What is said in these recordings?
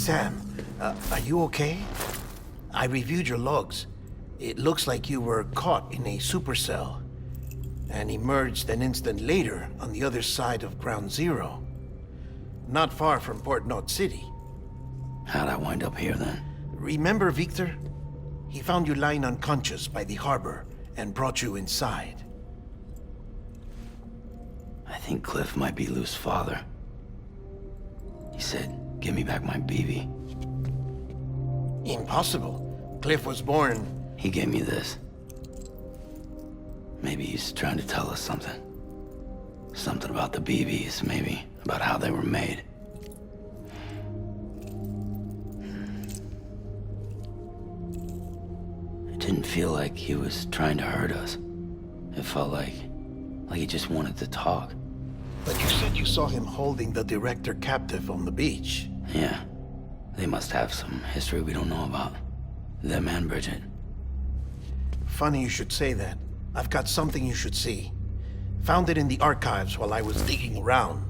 Sam, are you okay? I reviewed your logs. It looks like you were caught in a supercell and emerged an instant later on the other side of Ground Zero. Not far from Port Knot City. How'd I wind up here then? Remember Victor? He found you lying unconscious by the harbor and brought you inside. I think Cliff might be Lou's father. He said, give me back my BB. Impossible. Cliff was born... He gave me this. Maybe he's trying to tell us something. Something about the BBs, maybe. About how they were made. It didn't feel like he was trying to hurt us. It felt like he just wanted to talk. But you said you saw him holding the director captive on the beach. Yeah. They must have some history we don't know about. Them and Bridget. Funny you should say that. I've got something you should see. Found it in the archives while I was digging around.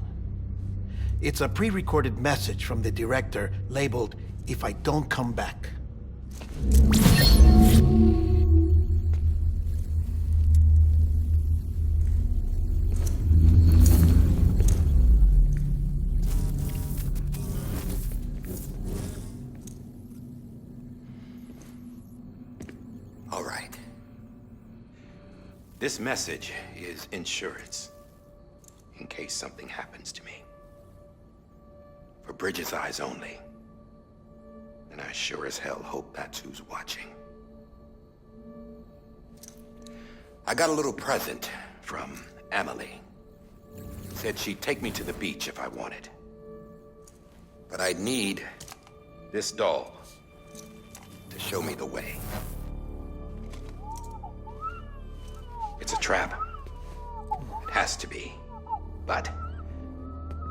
It's a pre-recorded message from the director labeled, "If I don't come back." All right. This message is insurance, in case something happens to me. For Bridget's eyes only. And I sure as hell hope that's who's watching. I got a little present from Emily. Said she'd take me to the beach if I wanted. But I'd need this doll to show me the way. It's a trap. It has to be. But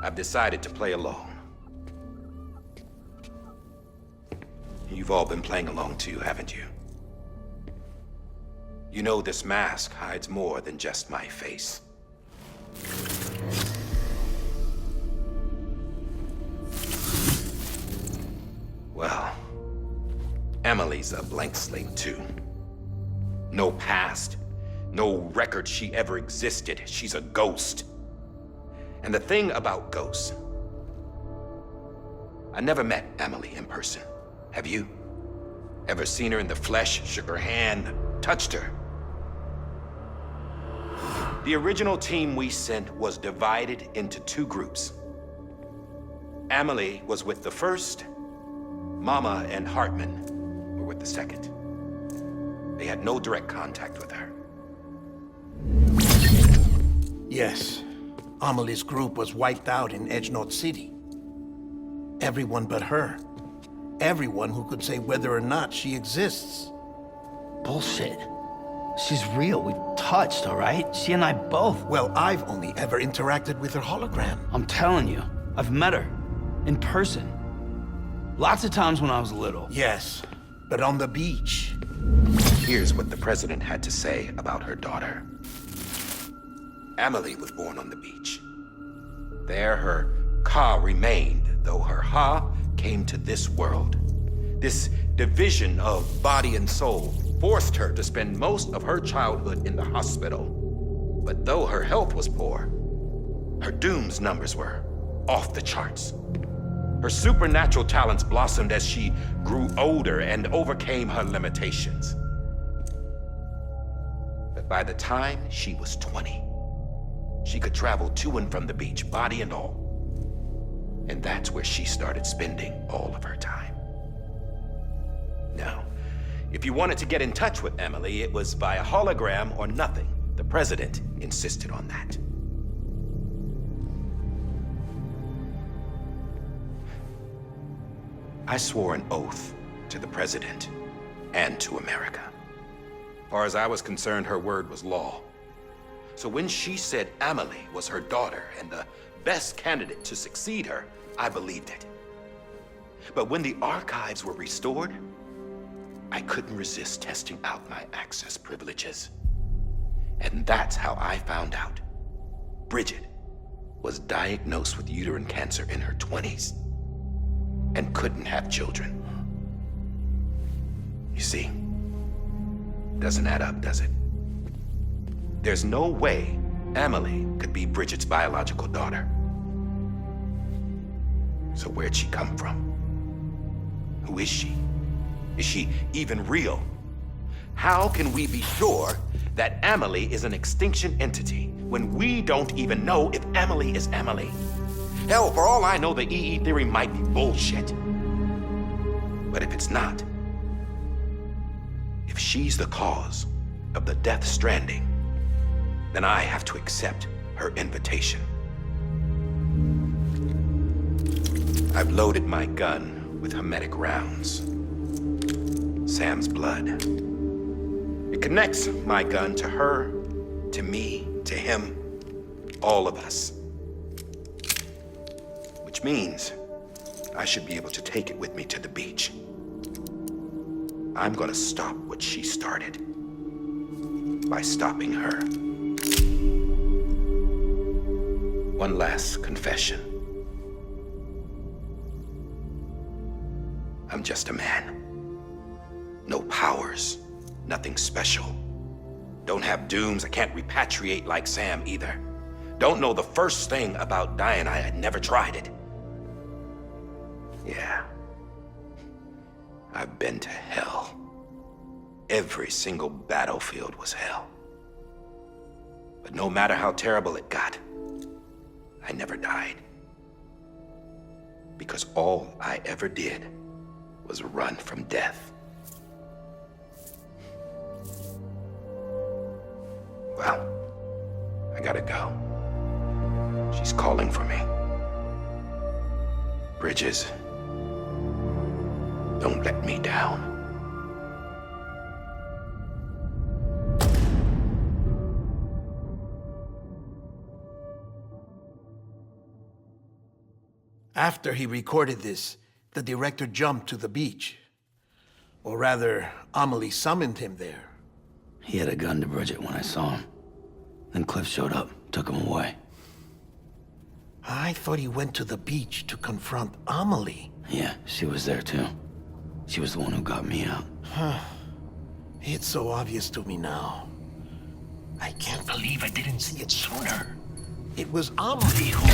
I've decided to play along. You've all been playing along too, haven't you? You know this mask hides more than just my face. Well, Emily's a blank slate too. No past. No record she ever existed. She's a ghost. And the thing about ghosts, I never met Emily in person. Have you? Ever seen her in the flesh, shook her hand, touched her? The original team we sent was divided into two groups. Emily was with the first. Mama and Hartman were with the second. They had no direct contact with her. Yes. Amelie's group was wiped out in Edge Knot City. Everyone but her. Everyone who could say whether or not she exists. Bullshit. She's real. We touched, all right? She and I both. Well, I've only ever interacted with her hologram. I'm telling you, I've met her. In person. Lots of times when I was little. Yes, but on the beach. Here's what the president had to say about her daughter. Emily was born on the beach. There her Ka remained, though her Ha came to this world. This division of body and soul forced her to spend most of her childhood in the hospital. But though her health was poor, her Doom's numbers were off the charts. Her supernatural talents blossomed as she grew older and overcame her limitations. But by the time she was 20, she could travel to and from the beach, body and all. And that's where she started spending all of her time. Now, if you wanted to get in touch with Emily, it was via hologram or nothing. The president insisted on that. I swore an oath to the president and to America. As far as I was concerned, her word was law. So when she said Emily was her daughter and the best candidate to succeed her, I believed it. But when the archives were restored, I couldn't resist testing out my access privileges. And that's how I found out Bridget was diagnosed with uterine cancer in her 20s. and couldn't have children. You see, doesn't add up, does it? There's no way Amelie could be Bridget's biological daughter. So where'd she come from? Who is she? Is she even real? How can we be sure that Amelie is an extinction entity when we don't even know if Amelie is Amelie? Hell, for all I know, the EE theory might be bullshit. But if it's not, if she's the cause of the death stranding, then I have to accept her invitation. I've loaded my gun with hermetic rounds. Sam's blood. It connects my gun to her, to me, to him, all of us. Which means I should be able to take it with me to the beach. I'm gonna stop what she started by stopping her. One last confession. I'm just a man. No powers, nothing special. Don't have dooms, I can't repatriate like Sam either. Don't know the first thing about dying, I had never tried it. Yeah. I've been to hell. Every single battlefield was hell. But no matter how terrible it got, I never died. Because all I ever did was run from death. Well, I gotta go. She's calling for me. Bridges, don't let me down. After he recorded this, the director jumped to the beach. Or rather, Amelie summoned him there. He had a gun to Bridget when I saw him. Then Cliff showed up, took him away. I thought he went to the beach to confront Amelie. Yeah, she was there too. She was the one who got me out. It's so obvious to me now. I can't believe I didn't see it sooner. It was Amelie who...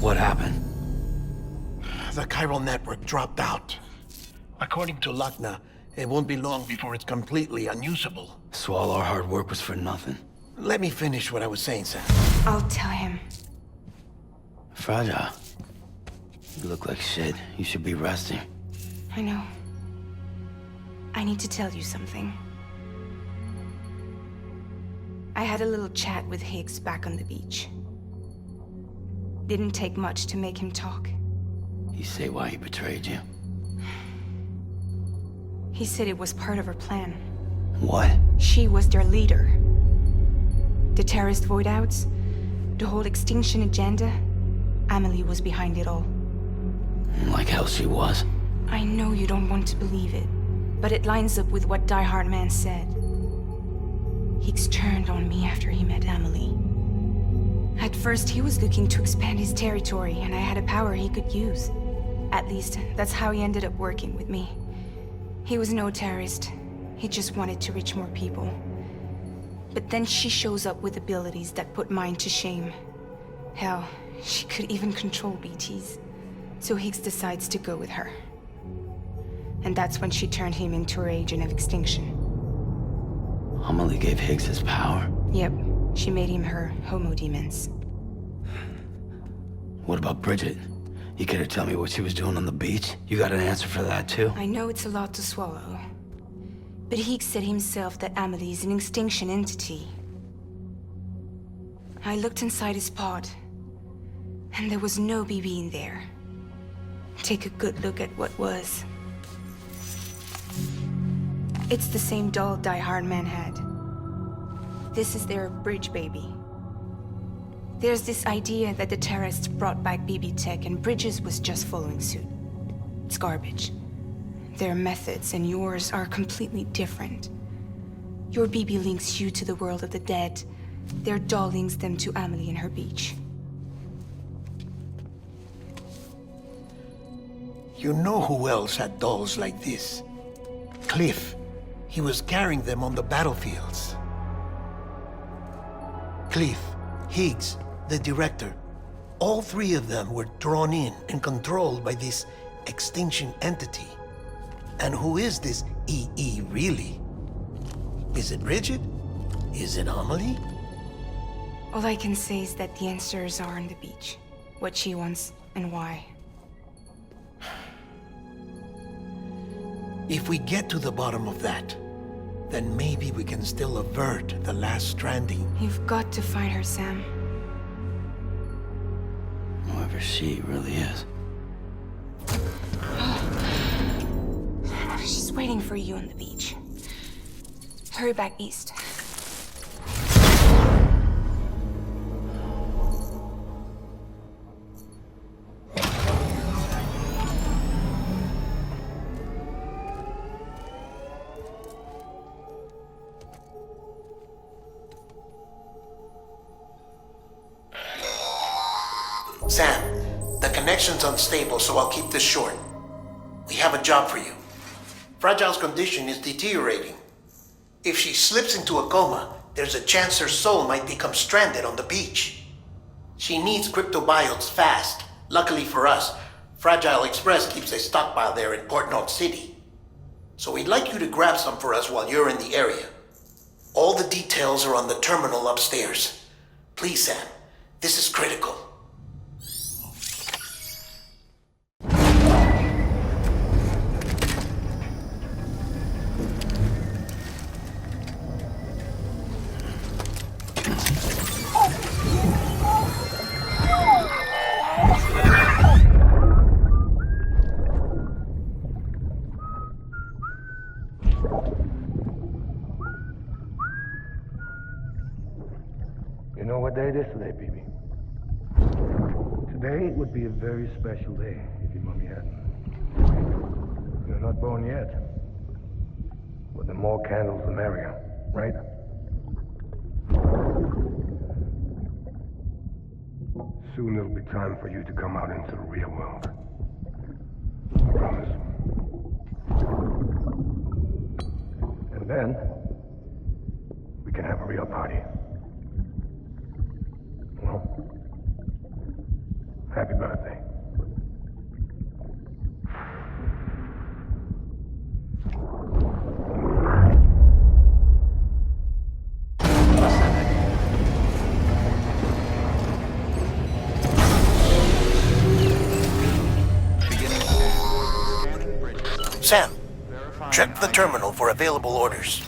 What happened? The chiral network dropped out. According to Luckna, it won't be long before it's completely unusable. So all our hard work was for nothing. Let me finish what I was saying, Sam. I'll tell him. Fragile. You look like shit. You should be resting. I know. I need to tell you something. I had a little chat with Higgs back on the beach. Didn't take much to make him talk. You say why he betrayed you? He said it was part of her plan. What? She was their leader. The terrorist void-outs, the whole extinction agenda, Amelie was behind it all. Like hell she was. I know you don't want to believe it, but it lines up with what Die Hard Man said. Higgs turned on me after he met Amelie. At first, he was looking to expand his territory, and I had a power he could use. At least, that's how he ended up working with me. He was no terrorist. He just wanted to reach more people. But then she shows up with abilities that put mine to shame. Hell, she could even control BTs. So Higgs decides to go with her. And that's when she turned him into her agent of extinction. Amelie gave Higgs his power? Yep, she made him her homo demons. What about Bridget? You care to tell me what she was doing on the beach? You got an answer for that too? I know it's a lot to swallow. But Higgs said himself that Amelie is an extinction entity. I looked inside his pod, and there was no BB in there. Take a good look at what was. It's the same doll Die Hard Man had. This is their bridge baby. There's this idea that the terrorists brought back BB tech and Bridges was just following suit. It's garbage. Their methods and yours are completely different. Your BB links you to the world of the dead, Their doll links them to Amelie and her beach. You know who else had dolls like this? Cliff. He was carrying them on the battlefields. Cliff, Higgs, the director. All three of them were drawn in and controlled by this extinction entity. And who is this EE really? Is it Bridget? Is it Amelie? All I can say is that the answers are on the beach. What she wants and why. If we get to the bottom of that, then maybe we can still avert the last stranding. You've got to find her, Sam. Whoever she really is. She's waiting for you on the beach. Hurry back east. Sam, the connection's unstable, so I'll keep this short. We have a job for you. Fragile's condition is deteriorating. If she slips into a coma, there's a chance her soul might become stranded on the beach. She needs cryptobiotes fast. Luckily for us, Fragile Express keeps a stockpile there in Port North City. So we'd like you to grab some for us while you're in the area. All the details are on the terminal upstairs. Please, Sam, this is critical. You know what day it is today, BB? Today would be a very special day if your mommy hadn't. You're not born yet. But the more candles, the merrier, right? Soon it'll be time for you to come out into the real world. I promise. And then, we can have a real party. Well, happy birthday. Sam, check the terminal for available orders.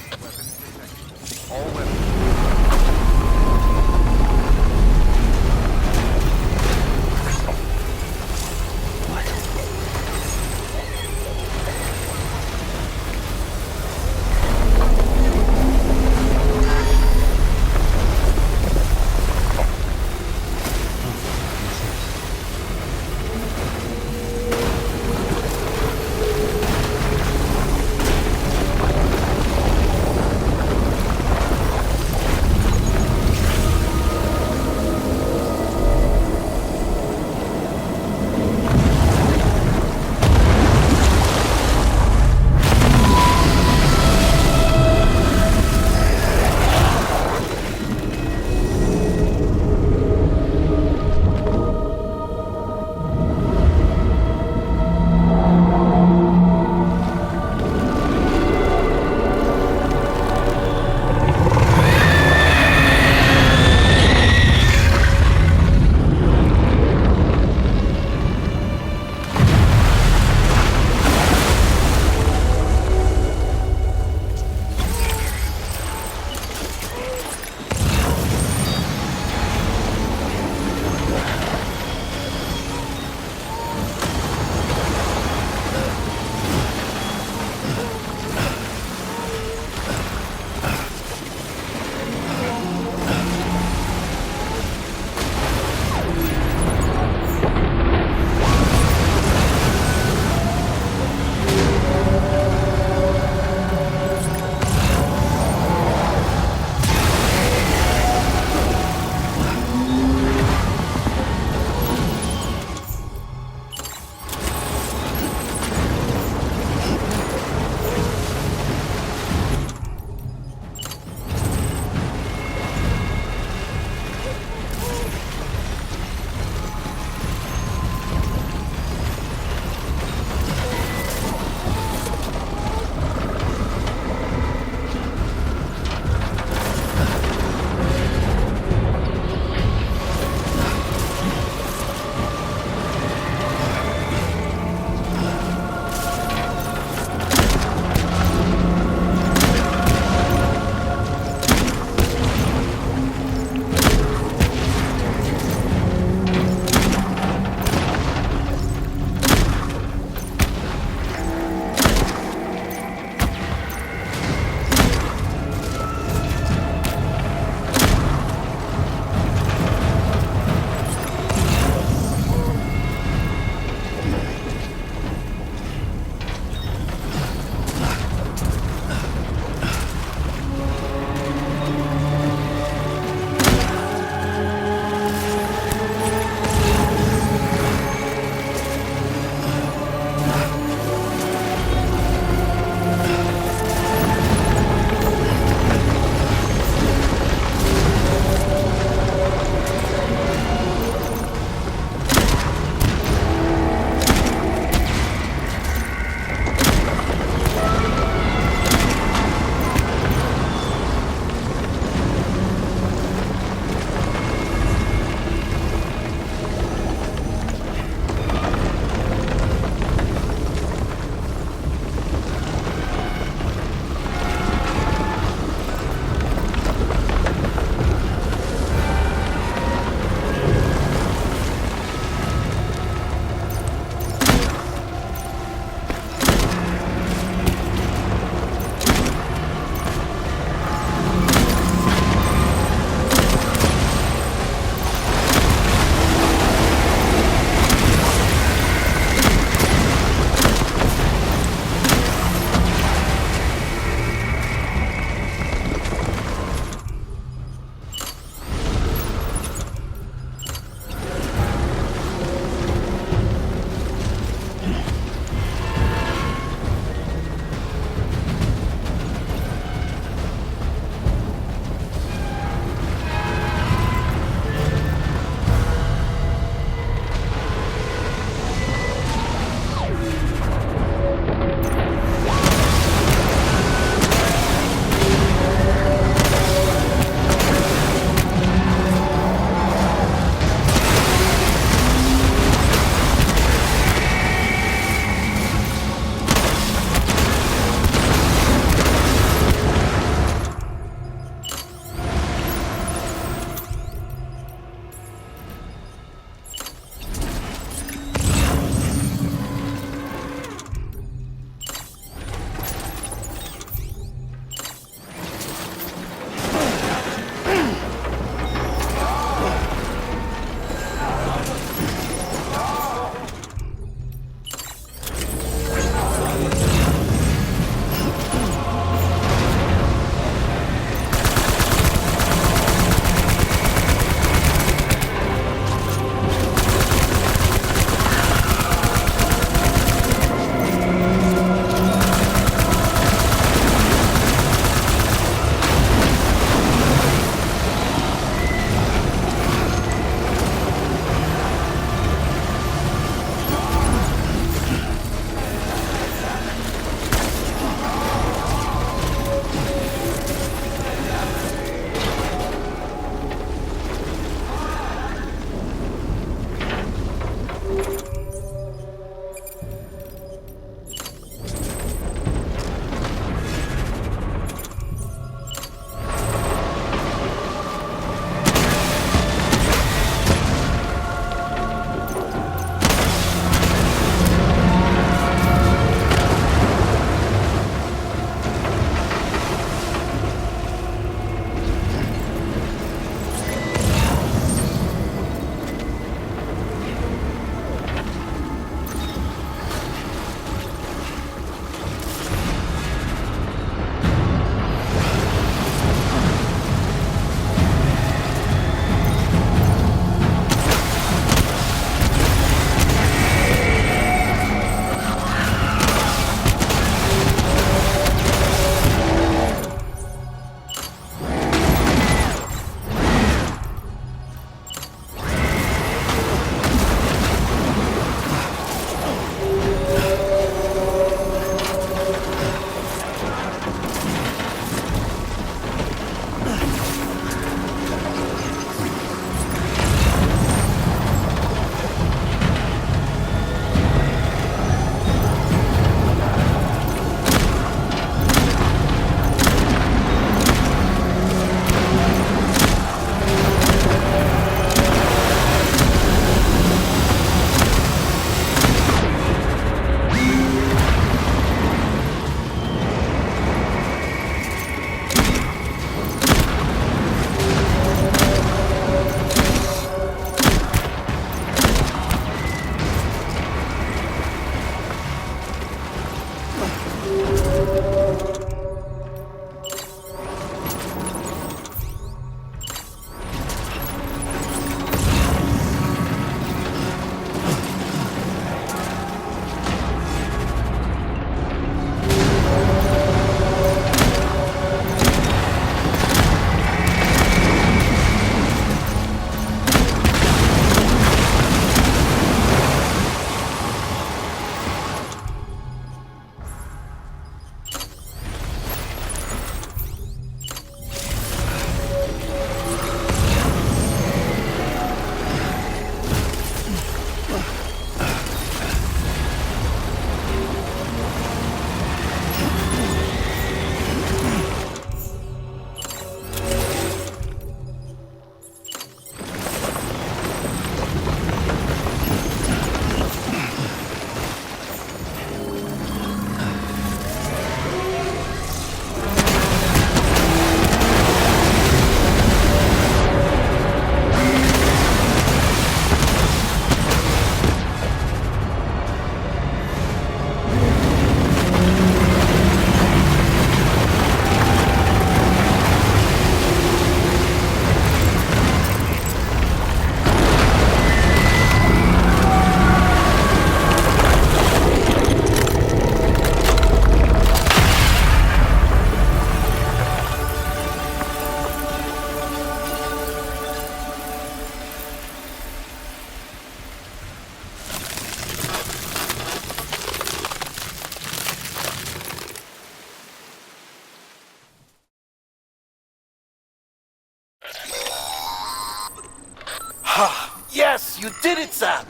Yes, you did it, Sam!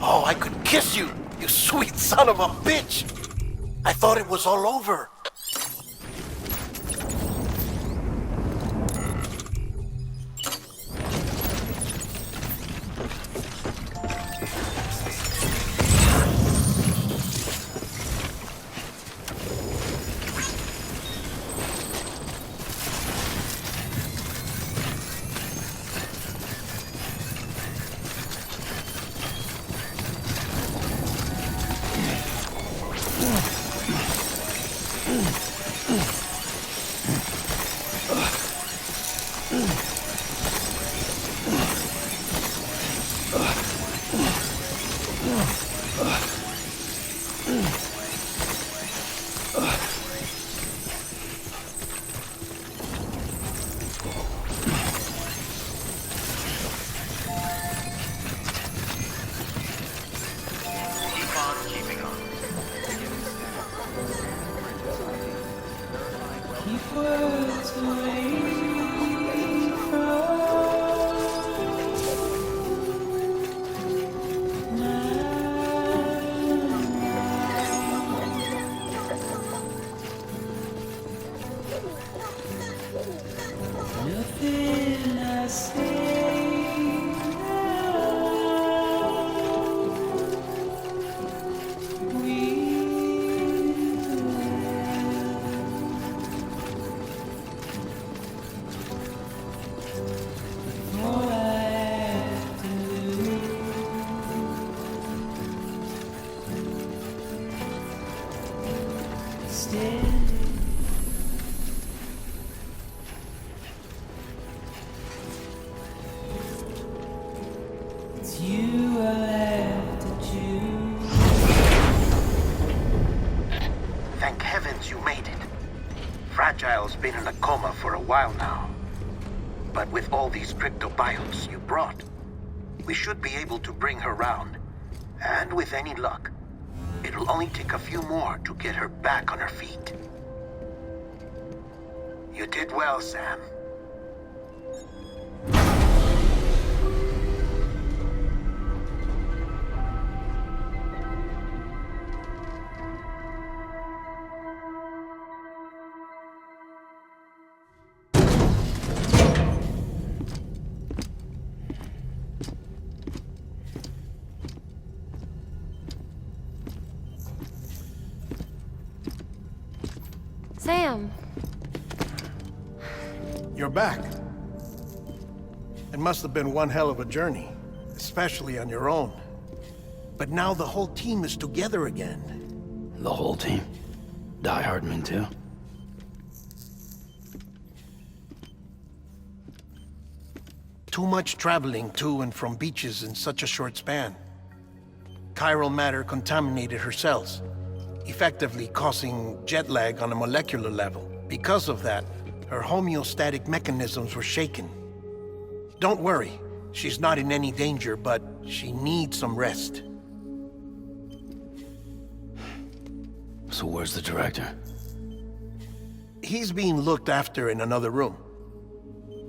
Oh, I could kiss you, you sweet son of a bitch! I thought it was all over. Thank heavens you made it. Fragile's been in a coma for a while now. But with all these cryptobiotes you brought, we should be able to bring her round. And with any luck, it'll only take a few more to get her back on her feet. You did well, Sam. Sam. You're back. It must have been one hell of a journey, especially on your own. But now the whole team is together again. The whole team? Die Hardman too? Too much traveling to and from beaches in such a short span. Chiral matter contaminated her cells, effectively causing jet lag on a molecular level. Because of that, her homeostatic mechanisms were shaken. Don't worry, she's not in any danger, but she needs some rest. So where's the director? He's being looked after in another room.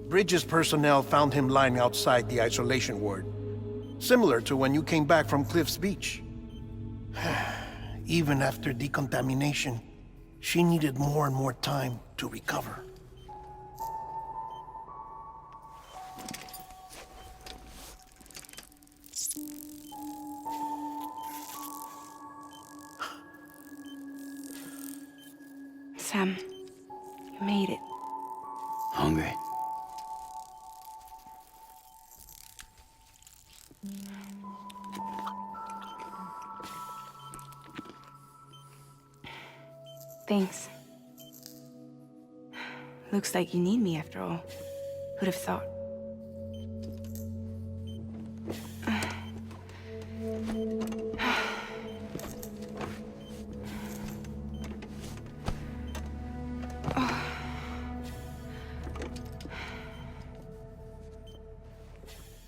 Bridges personnel found him lying outside the isolation ward, similar to when you came back from Cliff's Beach. Even after decontamination, she needed more and more time to recover. Sam, you made it. Hungry? Thanks. Looks like you need me after all. Who'd have thought?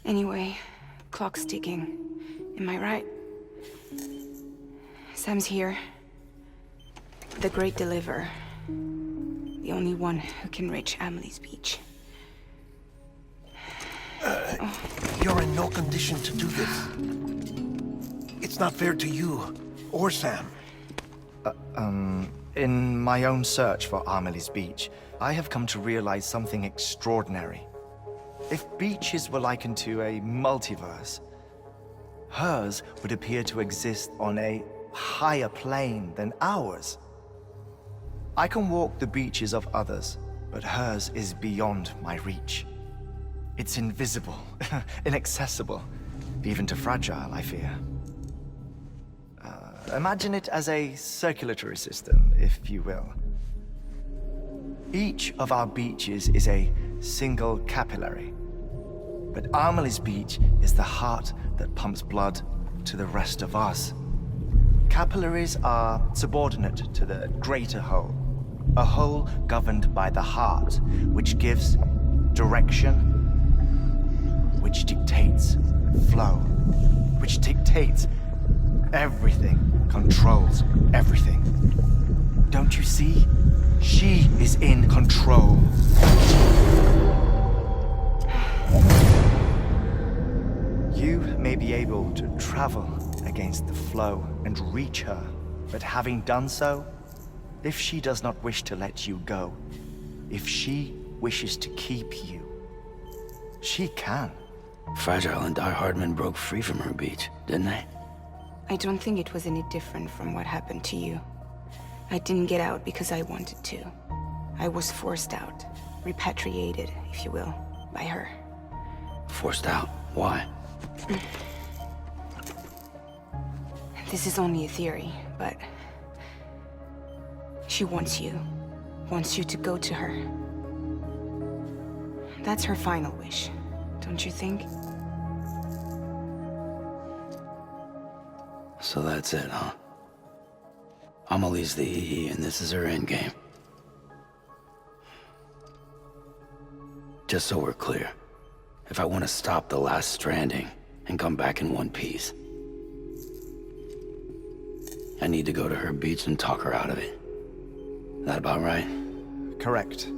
Anyway, clock's ticking. Am I right? Sam's here. The Great Deliverer. The only one who can reach Amelie's beach. You're in no condition to do this. It's not fair to you or Sam. In my own search for Amelie's Beach, I have come to realize something extraordinary. If beaches were likened to a multiverse, hers would appear to exist on a higher plane than ours. I can walk the beaches of others, but hers is beyond my reach. It's invisible, inaccessible, even to fragile, I fear. Imagine it as a circulatory system, if you will. Each of our beaches is a single capillary. But Amelie's Beach is the heart that pumps blood to the rest of us. Capillaries are subordinate to the greater whole. A whole governed by the heart, which gives direction, which dictates flow, which dictates everything, controls everything. Don't you see? She is in control. You may be able to travel against the flow and reach her, but having done so, if she does not wish to let you go, if she wishes to keep you, she can. Fragile and Die Hardman broke free from her beach, didn't they? I don't think it was any different from what happened to you. I didn't get out because I wanted to. I was forced out, repatriated, if you will, by her. Forced out? Why? This is only a theory, but she wants you to go to her. That's her final wish, don't you think? So that's it, huh? Amelie's the EE, and this is her endgame. Just so we're clear, if I want to stop the last stranding and come back in one piece, I need to go to her beach and talk her out of it. That about right? Correct.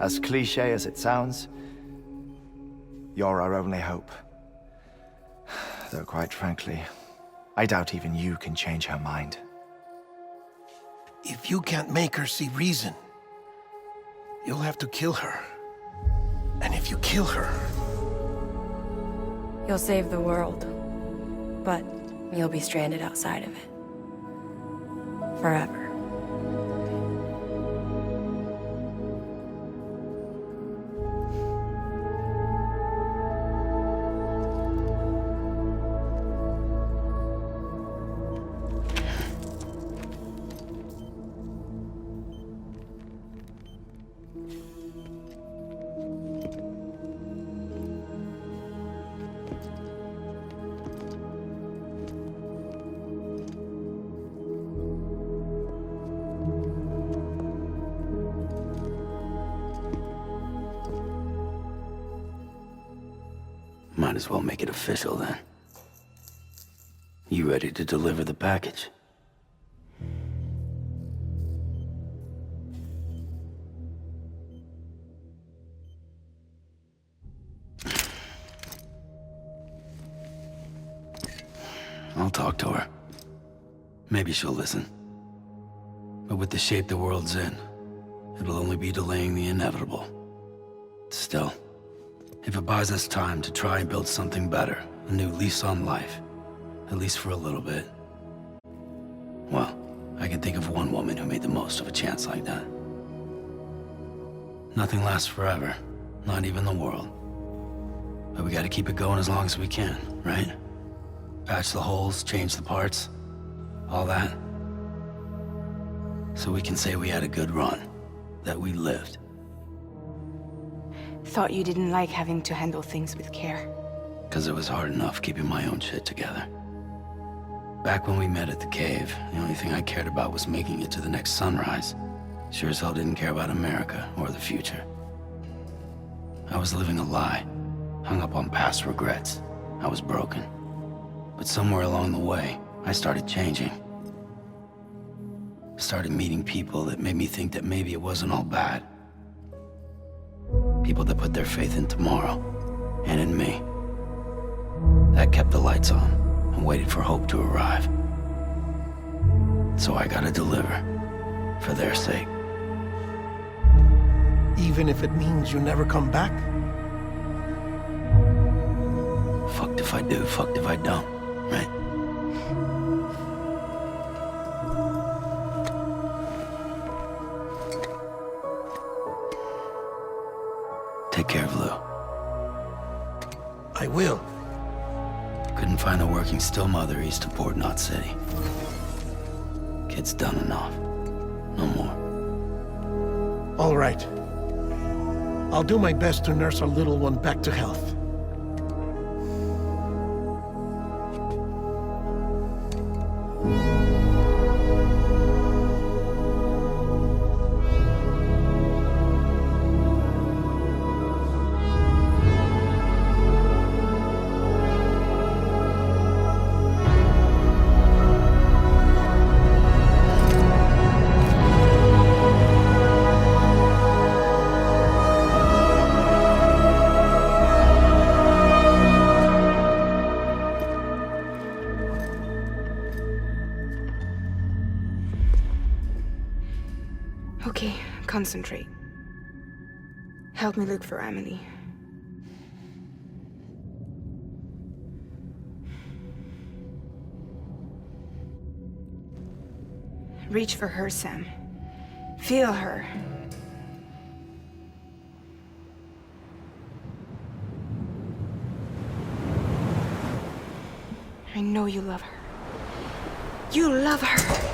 As cliché as it sounds, you're our only hope. Though quite frankly, I doubt even you can change her mind. If you can't make her see reason, you'll have to kill her. And if you kill her... You'll save the world, but you'll be stranded outside of it. Forever. Might as well make it official then. You ready to deliver the package? I'll talk to her. Maybe she'll listen. But with the shape the world's in, it'll only be delaying the inevitable. Still, if it buys us time to try and build something better, a new lease on life, at least for a little bit, well, I can think of one woman who made the most of a chance like that. Nothing lasts forever, not even the world. But we gotta keep it going as long as we can, right? Patch the holes, change the parts, all that. So we can say we had a good run, that we lived. Thought you didn't like having to handle things with care. 'Cause it was hard enough keeping my own shit together. Back when we met at the cave, the only thing I cared about was making it to the next sunrise. Sure as hell didn't care about America or the future. I was living a lie, hung up on past regrets. I was broken. But somewhere along the way, I started changing. Started meeting people that made me think that maybe it wasn't all bad. People that put their faith in tomorrow, and in me. That kept the lights on and waited for Hope to arrive. So I gotta deliver, for their sake. Even if it means you never come back? Fucked if I do, fucked if I don't, right? Take care of Lou. I will. Couldn't find a working still mother east of Port Knot City. Kid's done enough. No more. All right. I'll do my best to nurse our little one back to health. Okay, concentrate. Help me look for Emily. Reach for her, Sam. Feel her. I know you love her. You love her!